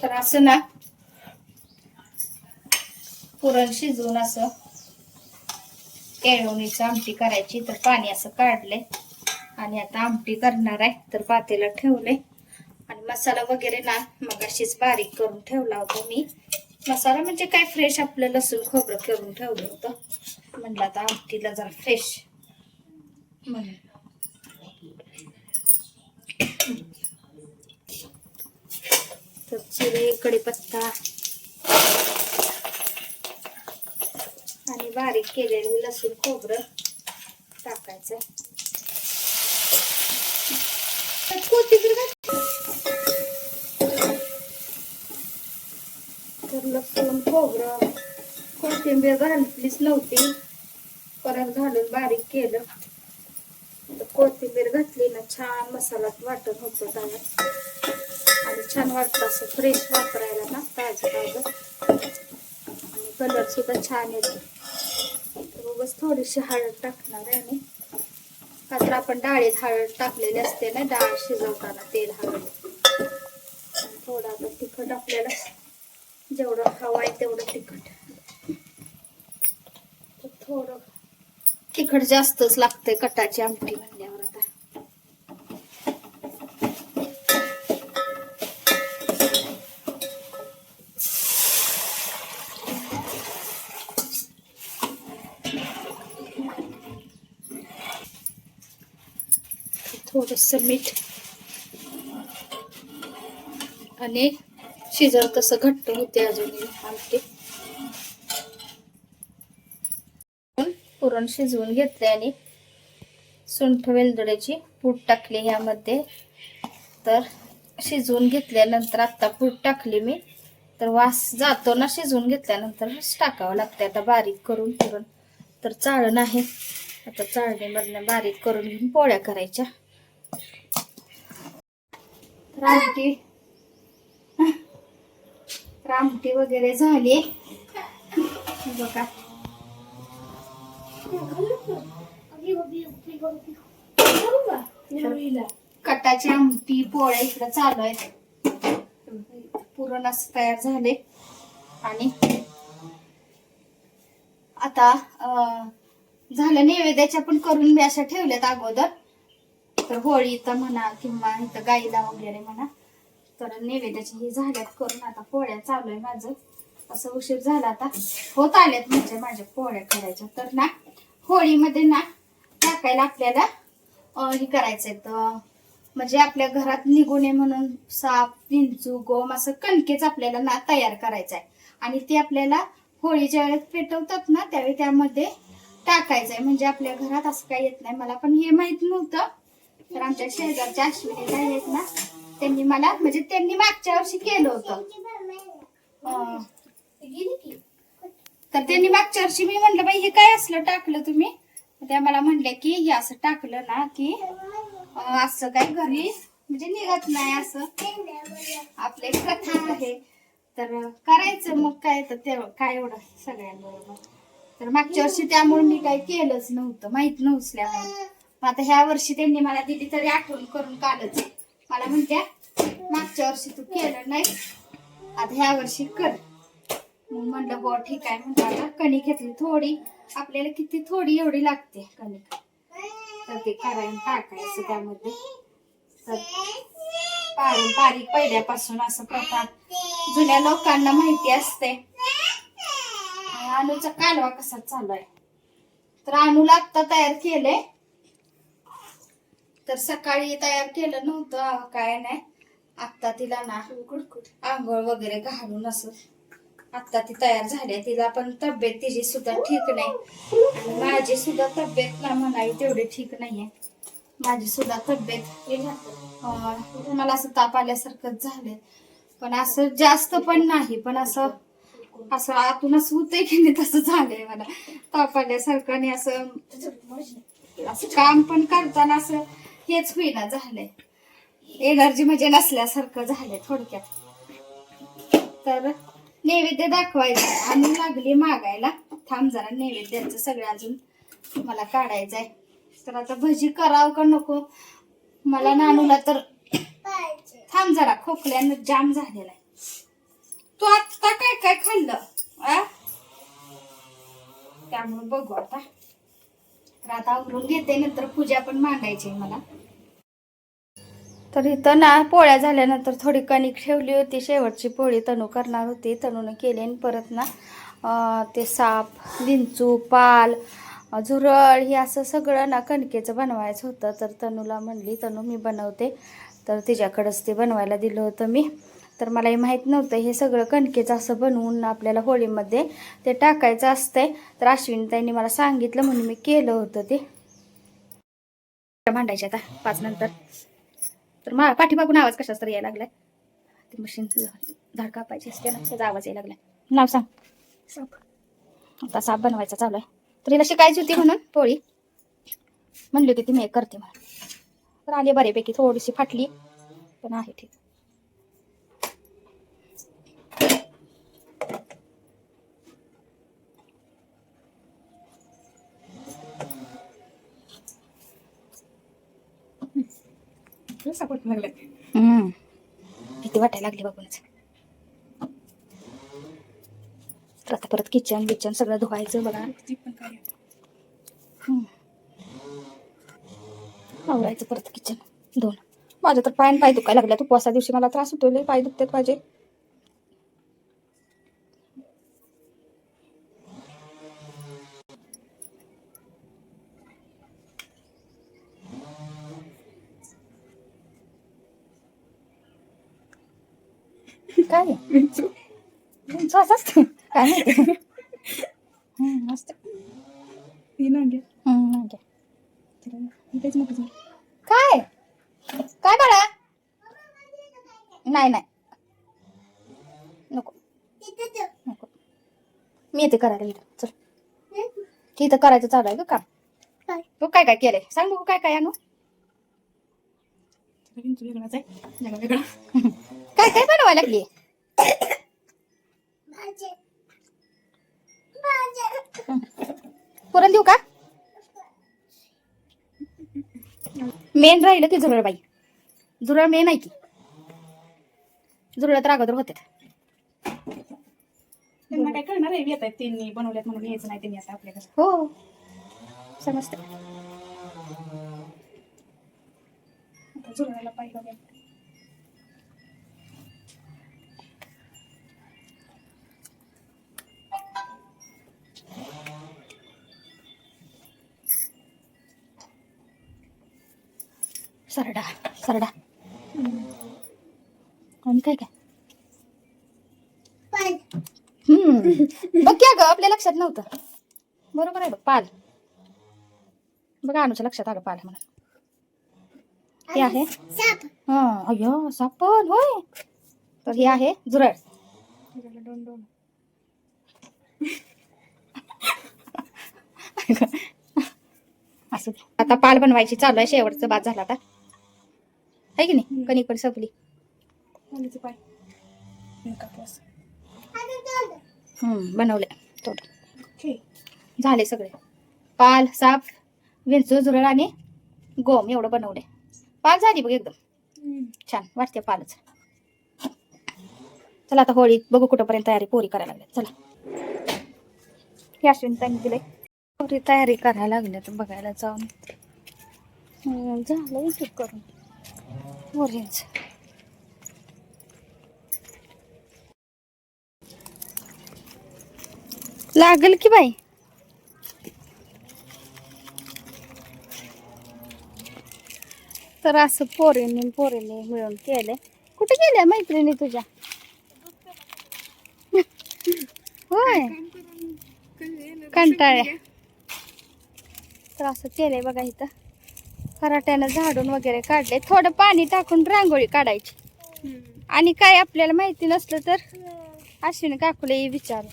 तर असं ना पुरण शिजवून असं केळवणीची आमटी करायची. तर पाणी असं काढले आणि आता आमटी करणार आहे. तर पातेला ठेवले आणि मसाला वगैरे ना मग अशीच बारीक करून ठेवला होता मी. मसाला म्हणजे काय फ्रेश आपलं लसूण खोबरं करून ठेवलं होतं. म्हणलं आता आमटीला जरा फ्रेश म्हणून. तर जिरे कढीपत्ता आणि बारीक केलेले लसूण खोबरं टाकायचं. तर लसूण खोबरं कोथिंबीर घातलीच नव्हती, परत घालून बारीक केलं. तर कोथिंबीर घातली ना छान मसाला वाटत होतो त्याला आणि छान वाटतं असं फ्रेश वापरायला ना ताजं ताजं. आणि कलर सुद्धा छान येतो. तर बस थोडीशी हळद टाकणार आहे आणि तर आपण डाळीत हळद टाकलेली असते ना डाळ शिजवताना तेल हळद. थोडं आता तिखट आपल्याला जेवढं हवं आहे तेवढं तिखट. तर थोडं तिखट जास्तच लागतंय कटाची आमटी म्हणल्यावर. आता थोडस मीठ आणि शिजव तसं घट्ट होते अजून आमटी. पुरण शिजवून घेतले आणि सुंठ वेलदोड्याची पूड टाकली ह्यामध्ये. तर शिजवून घेतल्यानंतर आता पूड टाकली मी. तर वास जातो ना शिजवून घेतल्यानंतर टाकावं लागते. आता बारीक करून पुरण तर चाळण आहे. आता चाळणीमधनं बारीक करून घेऊन पोळ्या करायच्या. आमटी वगैरे झाली बघा. कटाची आमटी पोळ्या इकडे चालू आहेत. पुरण असं तयार झाले आणि आता झालं नैवेद्याच्या पण करून मी अशा ठेवल्यात अगोदर. तर होळीचा म्हणा किंवा इथं गाईला वगैरे म्हणा तर नैवेद्याची हे झाल्यात करून. आता पोळ्या चालू आहे माझं. असं उशीर झाला आता होत आल्यात म्हणजे माझ्या पोळ्या करायच्या. तर ना होळीमध्ये ना टाकायला आपल्याला हे करायचंय तर म्हणजे आपल्या घरात निघू नये म्हणून साप विंचू गोम असं कणकेच आपल्याला ना तयार करायचंय. आणि ते आपल्याला होळीच्या वेळेस पेटवतात ना त्यावेळी त्यामध्ये टाकायचंय. म्हणजे आपल्या घरात असं काही येत नाही. मला पण हे माहित नव्हतं. तर आमच्या शेजारच्या अश्विनी ताई आहेत ना त्यांनी मला म्हणजे त्यांनी मागच्या वर्षी केलं होतं. तर त्यांनी मागच्या वर्षी मी म्हणलं बाई हे काय असलं टाकलं तुम्ही. त्या मला म्हणले की हे असं टाकलं ना की असं काय घरी म्हणजे निघत नाही असं आपली कथा आहे. तर करायचं मग काय तर ते काय एवढं सगळ्यांबरोबर. तर मागच्या वर्षी त्यामुळे मी काही केलंच नव्हतं माहित नसल्यामुळे. आता ह्या वर्षी त्यांनी मला दिली तरी आठवण करून कालच मला म्हणत्या मागच्या वर्षी तू केलं नाही आता ह्या वर्षी कर. मग म्हणलं हो ठीक आहे. म्हणलं आता कणिक घेतली थोडी आपल्याला किती थोडी एवढी लागते कणिक. तर ते करायला टाकायचं त्यामध्ये. तर पारंपरिक पहिल्यापासून असं प्रथा जुन्या लोकांना माहिती असते. अनुचा कालवा कसा चालू आहे. तर अनुला आता तयार केले. तर सकाळी तयार केलं नव्हतं काय नाही. आता तिला ना आंघोळ वगैरे घालून असं आता ती तयार झाली. तिला पण तब्येत तिची सुद्धा ठीक नाही आणि माझी सुद्धा तब्येत ना म्हणावी तेवढी ठीक नाहीये. माझी सुद्धा तब्येत मला असं ताप आल्यासारखंच झालंय. पण असं जास्त पण नाही पण असं असं आतून असं होतंय की नाही तसं झालंय मला ताप आल्यासारखं. आणि असं असं काम पण करताना असं हेच होईना झालंय. एनर्जी म्हणजे नसल्यासारखं झालंय थोडक्यात. तर नैवेद्य दाखवायचं आणि लागली मागायला. थांब जरा नैवेद्याचं सगळं अजून मला काढायचंय. तर आता भजी करावं का नको मला नानूला तर थांब जरा खोकल्यानं जाम झालेला आहे. तू आता काय काय खाल्लं आ? त्यामुळे बघू आता. तर आता आवरून घेते, नंतर पूजा पण मांडायची मला. तर इथं ना पोळ्या झाल्यानंतर थोडी कणिक ठेवली होती, शेवटची पोळी तनू करणार होती. तनूने केली आणि परत ना ते साप, विंचू, पाल, झुरळ हे असं सगळं ना कणकेचं बनवायचं होतं. तर तनूला म्हणली, तनू मी बनवते. तर तिच्याकडंच ते बनवायला दिलं होतं मी. तर मलाही माहीत नव्हतं हे सगळं कणकेचं असं बनवून आपल्याला होळीमध्ये ते टाकायचं असतंय. तर अश्विनीताईंनी मला सांगितलं म्हणून मी केलं होतं ते. मांडायचे आता 5 नंतर. तर पाठीमागून आवाज कशाच तरी यायला लागलाय. ते मशीन झाड कापायची असते ना, त्याचा आवाज यायला लागलाय. नाव सांग. साप. आता साप बनवायचा चालू आहे. तर हिला शिकायची होती म्हणून पोळी म्हणली होती ती मी करते म्हणून. तर आली बऱ्यापैकी, थोडीशी फाटली पण आहे ठीक. भीती वाटायला लागली बघूनच. तर आता परत किचन सगळं धुवायचं बघा. आवरायचं परत किचन धुवून. माझं तर पाय दुखायला लागल्या. उपवासा दिवशी मला त्रास होतो, लय पाय दुखतात माझे. काय विंचू असं असतं काय माहिती. मस्त. काय काय बाळा? नाही नको नको, मी येते करायला इथं. चल तिथं करायचं चालू आहे का काम? तू काय काय केलंय सांग बघू. काय काय आणू? काय काय बनवायला लागली? पुरण देऊ का? मेन राहिलं की झुरळ बाई. झुरळ मेन आहे की. झुरळ तर अगोदर होते. त्यांना काय करणार आहे, येत आहेत त्यांनी बनवल्यात म्हणून यायचं नाही त्यांनी आता आपल्याकडे. हो समजते. झुरळाला पाहिलं काय. सरडा सरडा. आणि काय काय बघ क्या ग, आपल्या लक्षात नव्हतं. बरोबर आहे बघ, पाल. बघा अनुच्या लक्षात आलं पाल म्हणून. हे आहे हा. अय्यो साप पण होय. तर हे आहे झुरळ. असं आता पाल बनवायची चालू आहे. शेवटचं बाद झाला आता आहे की नाही. कणिक पण संपली. बनवले थोडे झाले सगळे. पाल, साप, विंचू, झुरळ आणि गोम एवढं बनवले. पाल झाली बघ एकदम छान वाटते पालच. चला आता होळी बघू कुठंपर्यंत तयारी पोरी करायला लागल्या. चला हे अश्विनीताईंनी दिले. पोरी तयारी करायला लागल्या तर बघायला जाऊन झालं ठीक करून पोरींच. लागल की बाई. तर असं पोरींनी मिळून केले. कुठे गेल्या मैत्रिणी तुझ्या? होय कंटाळ्या. तर असं केलंय बघा. इथं खराट्यानं झाडून वगैरे काढले. थोडं पाणी टाकून रांगोळी काढायची. आणि काय आपल्याला माहिती नसलं तर अश्विनी काकूला विचारू.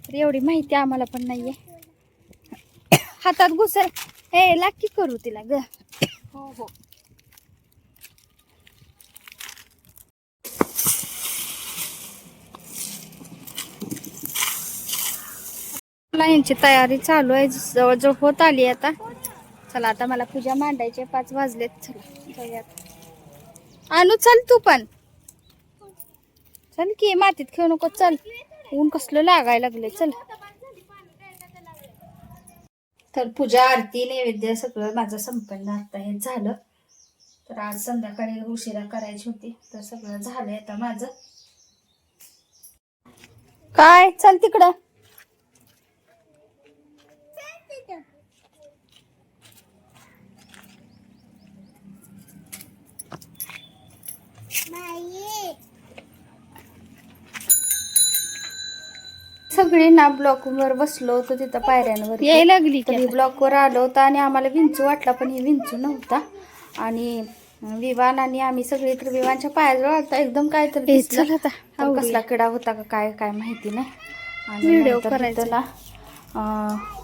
तर एवढी माहिती आम्हाला पण नाहीये. हातात घुसर हे लाकी करू तिला ग. हो हो. यांची तयारी चालू आहे. जवळजवळ होत आली आता. चला आता मला पूजा मांडायची. 5 वाजलेत. चला जाऊयात. आणू चल तू पण चल की मातीत खेळू नको, चल ऊन कसलं लागायला लागले, चल. तर पूजा आरती नैवेद्य सगळं माझं संपन्न आता हे झालं. तर आज संध्याकाळी उशिरा करायची होती, तर सगळं झालंय आता माझं. काय चल तिकडं. सगळी ना ब्लॉक वर बसलो होतो तिथं पायऱ्यांवर यायला लागली. तर ब्लॉक वर आलो होता आणि आम्हाला विंचू वाटला, पण ही विंचू नव्हता. आणि विवान आणि आम्ही सगळे तर विवानच्या पायाजवळ होता एकदम काहीतरी दिसलं. तर कसला किडा होता का काय काय माहिती नाही. आणि व्हिडिओ करायचा ना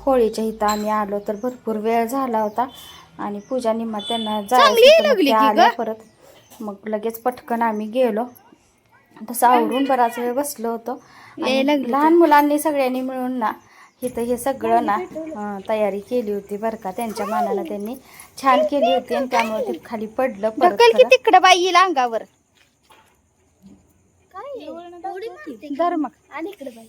होळीच्या इथं आम्ही आलो तर भरपूर वेळ झाला होता. आणि पूजा निम्मा त्यांना जायला परत, मग लगेच पटकन आम्ही गेलो. तसं आवरून बराच वेळ बसलो होतो. लहान मुलांनी सगळ्यांनी मिळून ना इथं हे सगळं ना तयारी केली होती बरं का. त्यांच्या मानानं त्यांनी छान केली होती आणि त्यामुळे ते खाली पडलं. तिकडं बाई येईल अंगावर. धर मग आणि इकडे बाई